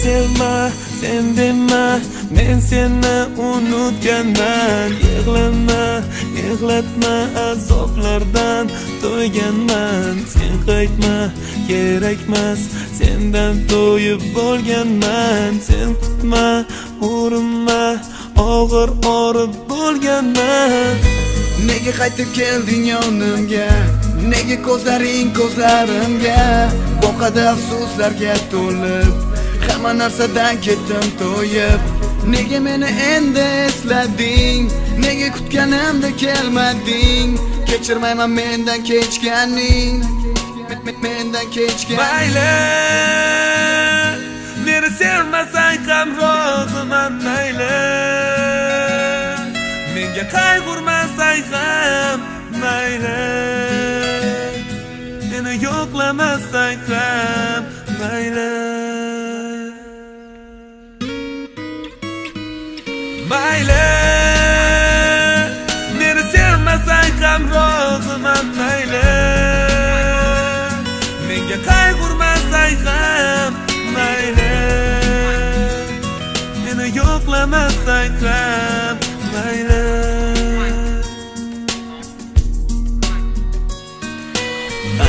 sevma, sen dema, men seni unutganman. Yig'lama, yig'latma, azoblardan to'yganman. Sen qaytma, kerakmas, sendan to'yib bo'lganman. Sen kutma, urinma, og'ir orib bo'lganman. Nega qaytib kelding yonimga? Nega ko'zlaring ko'zlarimga? Boqadi afsuslarga to'lib, hamma narsadan ketdim to'yib. Nega meni endi eslading? Nega kutganimda kelmading? Kechirmayman mendan kechganing, mendan kechganing. Mayli, meni sevmasang ham roziman, mayli. Menga qayg'urmasang ham mayli. Meni yo'qlamasang ham mayli. Mayli, meni sevmasang ham roziman, mayli. Menga qayg'urmasang ham mayli. Meni yo'qlamasang ham mayli.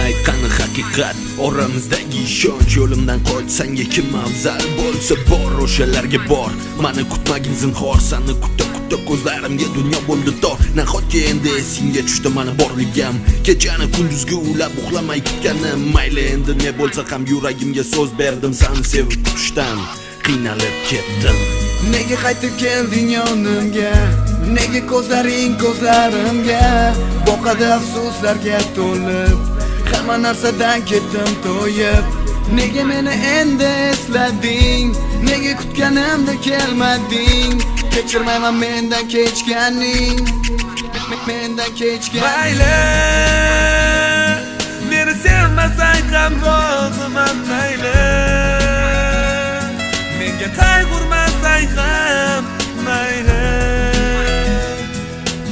Aytgani haqiqat, oramizdagi ishonch. Yo'limdan qochsang kim afzal bo'lsa bor, o'shalarga bor. Mani kutmagin zinhor, seni kutda ko'zlarimga dunyo bo'ldi tor. Nahotki endi esingga tushdi mani borligim, kechani kunduzgi ulab uxlamay kutganim. Mayli endi ne bo'lsa ham yuragimga so'z berdim, seni sevib kutishdan qiynalib ketdim. Nega qaytib kelding yonimga? Nega ko'zlaring ko'zlarimga? Boqadi afsuslarga to'lib, hamma narsadan ketdim to'yib. Nega meni endi eslading? Nega kutganimda kelmading? Kechirmayman mendan kechganing, mendan kechganing. Mayli, meni sevmasang ham roziman, mayli. Menga qayg'urmasang ham mayli.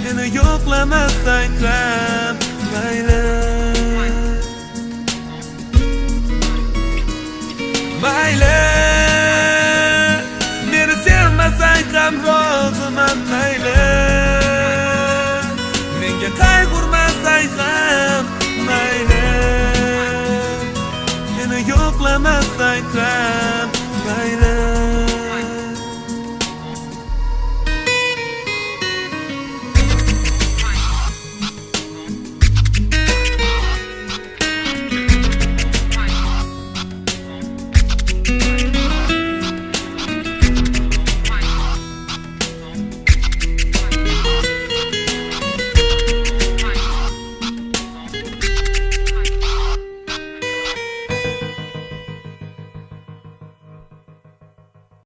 Meni yo'qlamasang ham mayli. Mayli, meni sevmasang ham roziman, mayli. Menga qayg'urmasang ham mayli. Meni yo'qlamasang ham